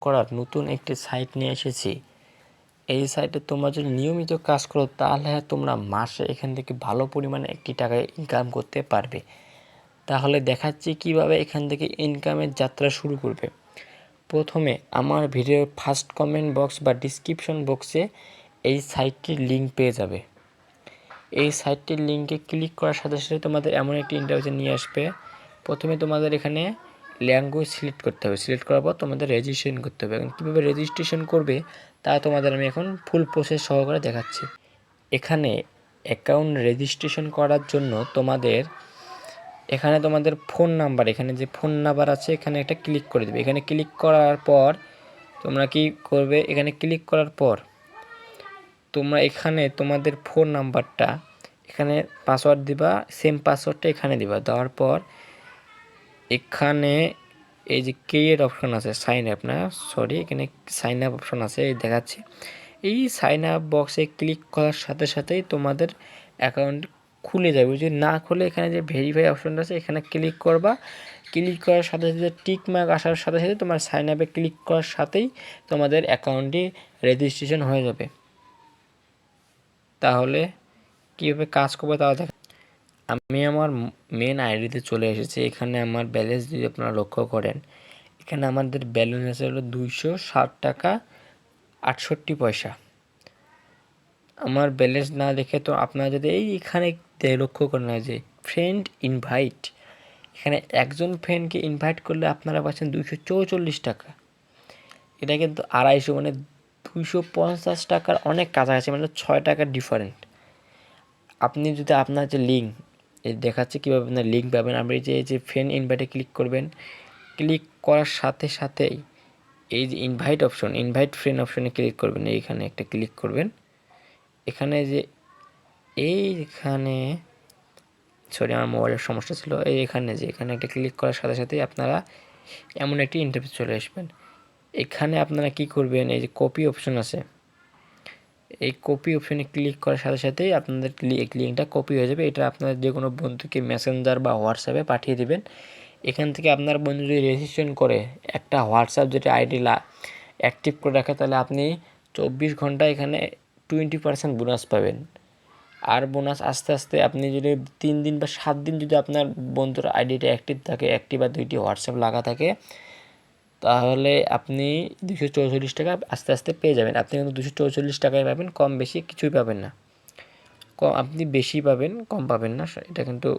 করার নতুন একটি সাইট নিয়ে এসেছি। এই সাইটে তোমরা যদি নিয়মিত কাজ করো তাহলে তোমরা মাসে এখান থেকে ভালো পরিমাণে একটি টাকা ইনকাম করতে পারবে। তাহলে দেখাচ্ছি কিভাবে এখান থেকে ইনকামের যাত্রা শুরু করবে। প্রথমে আমার ভিডিওর ফার্স্ট কমেন্ট বক্স বা ডিসক্রিপশন বক্সে এই সাইটটির লিঙ্ক পেয়ে যাবে। এই সাইটটির লিঙ্কে ক্লিক করার সাথে সাথে তোমাদের এমন একটি ইন্টারফেসে নিয়ে আসবে। প্রথমে তোমাদের এখানে ল্যাঙ্গুয়েজ সিলেক্ট করতে হবে। সিলেক্ট করার পর তোমাদের রেজিস্ট্রেশন করতে হবে। এবং কীভাবে রেজিস্ট্রেশন করবে তা তোমাদের আমি এখন ফুল প্রসেস সহকারে দেখাচ্ছি। এখানে অ্যাকাউন্ট রেজিস্ট্রেশন করার জন্য তোমাদের ফোন নাম্বার, এখানে যে ফোন নাম্বার আছে এখানে একটা ক্লিক করে দেবে। এখানে ক্লিক করার পর তোমরা কি করবে, এখানে ক্লিক করার পর তোমরা এখানে তোমাদের ফোন নাম্বারটা এখানে পাসওয়ার্ড দিবা, সেম পাসওয়ার্ডটা এখানে দিবা। দেওয়ার পর এখানে এই যে ক্রিয়েট অপশন আছে, সাইন আপ না সরি এখানে সাইন আপ অপশন আছে, এই দেখাচ্ছি। এই সাইন আপ বক্সে ক্লিক করার সাথে সাথেই তোমাদের অ্যাকাউন্ট খুলে যাবে। যদি না খুলে এখানে যে ভেরিফাই অপশনটা আছে এখানে ক্লিক করবা। ক্লিক করার সাথে সাথে টিক মার্ক আসার সাথে সাথে তোমার সাইন আপে ক্লিক করার সাথেই তোমাদের অ্যাকাউন্টটি রেজিস্ট্রেশন হয়ে যাবে। তাহলে কীভাবে কাজ করবে তাও দেখ। আমি আমার মেন আইডিতে চলে এসেছি। এখানে আমার ব্যালেন্স যদি আপনারা লক্ষ্য করেন, এখানে আমাদের ব্যালেন্স আছে হলো 260 টাকা 68 পয়সা। আমার ব্যালেন্স না দেখে তো আপনারা যদি এইখানে লক্ষ্য করেন না যে ফ্রেন্ড ইনভাইট, এখানে একজন ফ্রেন্ডকে ইনভাইট করলে আপনারা পাচ্ছেন 244 টাকা। এটা কিন্তু 250 মানে 250 টাকার অনেক কাছাকাছি, মানে 6 টাকার ডিফারেন্ট। আপনি যদি আপনার যে লিঙ্ক দেখাচ্ছে কীভাবে আপনার লিঙ্ক পাবেন, আপনি যে ফ্রেন্ড ইনভাইটে ক্লিক করবেন। ক্লিক করার সাথে সাথেই এই যে ইনভাইট অপশন, ইনভাইট ফ্রেন্ড অপশনে ক্লিক করবেন। এইখানে একটা ক্লিক করবেন। এখানে যে এইখানে সরি আমার মোবাইলের সমস্যা ছিল, এখানে একটা ক্লিক করার সাথে সাথেই আপনারা এমন একটি ইন্টারফেস চলে আসবেন। এখানে আপনারা কি করবেন, এই যে কপি অপশন আছে, এই কপি অপশনে ক্লিক করার সাথে সাথেই আপনাদের লিঙ্কটা কপি হয়ে যাবে। এটা আপনাদের যে কোনো বন্ধুকে মেসেঞ্জার বা হোয়াটসঅ্যাপে পাঠিয়ে দেবেন। এখান থেকে আপনার বন্ধু যদি রেজিস্ট্রেশন করে একটা হোয়াটসঅ্যাপ যেটা আইডি অ্যাক্টিভ করে রাখে, তাহলে আপনি 24 ঘন্টা এখানে 20% বোনাস পাবেন। আর বোনাস আস্তে আস্তে আপনি যদি 3 দিন বা 7 দিন যদি আপনার বন্ধুর আইডিটা অ্যাক্টিভ থাকে, একটি বা দুইটি হোয়াটসঅ্যাপ লাগা থাকে, তাহলে আপনি 244 টাকা আস্তে আস্তে পেয়ে যাবেন। আপনি কিন্তু 244 টাকায় পাবেন, কম বেশি কিছুই পাবেন না। আপনি বেশি পাবেন, কম পাবেন না। এটা কিন্তু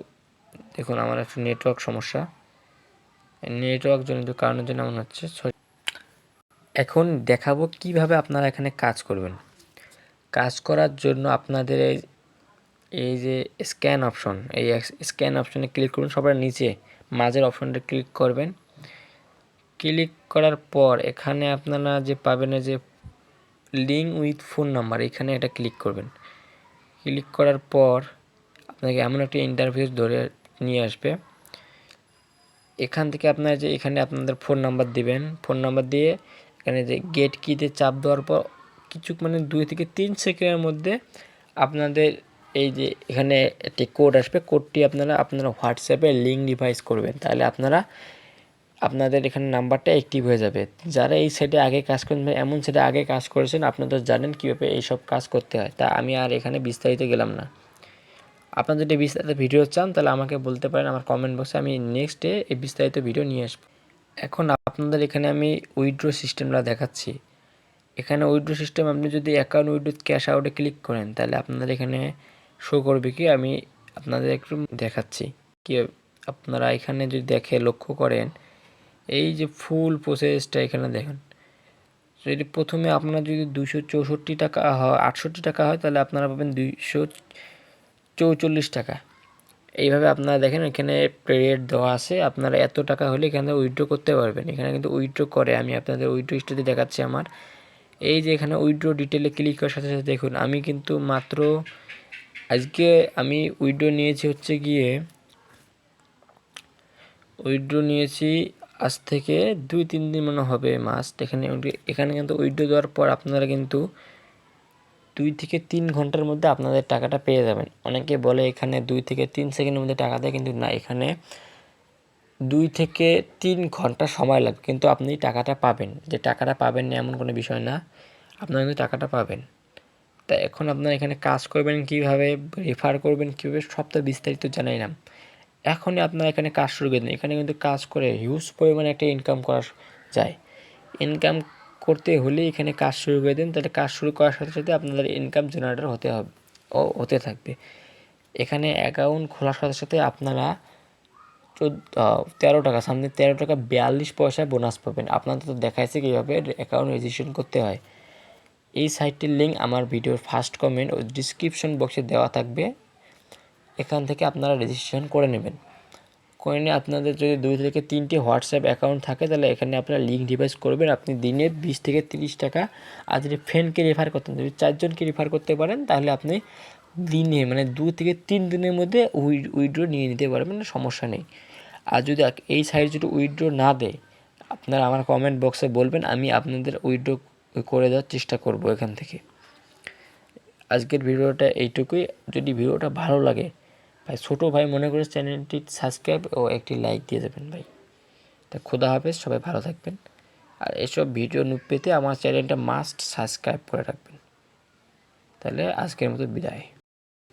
দেখুন আমার একটা নেটওয়ার্ক সমস্যা, নেটওয়ার্ক জনিত কারণের জন্য এমন হচ্ছে। এখন দেখাবো কিভাবে আপনারা এখানে কাজ করবেন। কাজ করার জন্য আপনাদের এই যে স্ক্যান অপশন, এই স্ক্যান অপশনে ক্লিক করুন। সবার নিচে মাঝের অপশনটা ক্লিক করবেন। ক্লিক করার পর এখানে আপনারা যে পাবেন যে লিঙ্ক উইথ ফোন নাম্বার, এখানে এটা ক্লিক করবেন। ক্লিক করার পর আপনাকে এমন একটা ইন্টারফেস ধরে নিয়ে আসবে। এখান থেকে আপনারা যে এখানে আপনাদের ফোন নাম্বার দিবেন। ফোন নাম্বার দিয়ে এখানে যে গেট কিতে চাপ দেওয়ার পর কিছু মানে 2 থেকে 3 সেকেন্ডের মধ্যে আপনাদের এই যে এখানে একটি কোড আসবে। কোডটি আপনারা হোয়াটসঅ্যাপে লিঙ্ক ডিভাইস করবেন, তাহলে আপনাদের এখানে নাম্বারটা অ্যাক্টিভ হয়ে যাবে। যারা এই সাইটে আগে কাজ করেন, এমন সাইটে আগে কাজ করেছেন, আপনারা জানেন কীভাবে এইসব কাজ করতে হয়। তা আমি আর এখানে বিস্তারিত গেলাম না। আপনারা যদি বিস্তারিত ভিডিও চান তাহলে আমাকে বলতে পারেন আমার কমেন্ট বক্সে, আমি নেক্সট ডে এই বিস্তারিত ভিডিও নিয়ে আসবো। এখন আপনাদের এখানে আমি উইথড্র সিস্টেমটা দেখাচ্ছি। এখানে উইথড্র সিস্টেম, আপনি যদি অ্যাকাউন্ট উইথড্র ক্যাশ আউটে ক্লিক করেন তাহলে আপনাদের এখানে শো করবে কি, আমি আপনাদের একটু দেখাচ্ছি কি। আপনারা এখানে যদি লক্ষ্য করেন এই যে ফুল প্রসেসটা এখানে দেখেন। যদি প্রথমে আপনার যদি 264 টাকা হয়, 68 টাকা হয়, তাহলে আপনারা পাবেন 244 টাকা। এইভাবে আপনারা দেখেন এখানে রেট দেওয়া আছে। আপনারা এত টাকা হলে এখানে উইথড্র করতে পারবেন। এখানে কিন্তু উইথড্র করে, আমি আপনাদের উইথড্র হিস্ট্রি দেখাচ্ছি। আমার এই যে এখানে উইথড্র ডিটেলে ক্লিক করার সাথে সাথে দেখুন আমি কিন্তু মাত্র আজকে আমি উইথড্র নিয়েছি হচ্ছে গিয়ে উইথড্র নিয়েছি আজ থেকে 2-3 দিন মনে হবে মাস। এখানে কিন্তু উইথড্র দেওয়ার পর আপনারা কিন্তু 2 থেকে 3 ঘন্টার মধ্যে আপনাদের টাকাটা পেয়ে যাবেন। অনেকে বলে এখানে 2 থেকে 3 সেকেন্ডের মধ্যে টাকা দেয়, কিন্তু না, এখানে 2 থেকে 3 ঘন্টা সময় লাগবে, কিন্তু আপনি টাকাটা পাবেন। যে টাকাটা পাবেন না এমন কোনো বিষয় না, আপনারা কিন্তু টাকাটা পাবেন। তা এখন আপনারা এখানে কাজ করবেন কীভাবে, রেফার করবেন কীভাবে, সব তো বিস্তারিত জানাইলাম। এখনই আপনারা এখানে কাজ শুরু করে দিন। এখানে কিন্তু কাজ করে হিউজ পরিমাণে একটা ইনকাম করা যায়। ইনকাম করতে হলে এখানে কাজ শুরু করে দিন, তাহলে কাজ শুরু করার সাথে সাথে আপনাদের ইনকাম জেনারেটর হতে থাকবে। এখানে অ্যাকাউন্ট খোলার সাথে সাথে আপনারা 13 টাকা, সামনে 13 টাকা 42 পয়সা বোনাস পাবেন। আপনাদের তো দেখাইছে কীভাবে অ্যাকাউন্ট রেজিস্ট্রেশন করতে হয়। এই সাইটটির লিঙ্ক আমার ভিডিওর ফার্স্ট কমেন্ট ও ডিসক্রিপশন বক্সে দেওয়া থাকবে। এখান থেকে আপনারা রেজিস্ট্রেশন করে নেবেন। করে নিয়ে আপনাদের যদি 2 থেকে 3টি হোয়াটসঅ্যাপ অ্যাকাউন্ট থাকে, তাহলে এখানে আপনারা লিঙ্ক ডিভাইস করবেন। আপনি দিনে 20 থেকে 30 টাকা, আর যদি ফ্রেন্ডকে রেফার করতেন, যদি 4 জনকে রেফার করতে পারেন, তাহলে আপনি দিনে মানে 2 থেকে 3 দিনের মধ্যে উইথড্র নিয়ে নিতে পারবেন, সমস্যা নেই। আর যদি এই সাইট যদি উইথড্র না দেয়, আপনারা আমার কমেন্ট বক্সে বলবেন, আমি আপনাদের উইথড্র করে দেওয়ার চেষ্টা করব এখান থেকে। আজকের ভিডিওটা এইটুকুই। যদি ভিডিওটা ভালো লাগে ভাই, ছোটো ভাই মনে করে চ্যানেলটি সাবস্ক্রাইব ও একটি লাইক দিয়ে দেবেন ভাই। তা খোদা হাফেজ, সবাই ভালো থাকবেন। আর এসব ভিডিও পেতে আমার চ্যানেলটা মাস্ট সাবস্ক্রাইব করে রাখবেন। তাহলে আজকের মতো বিদায়।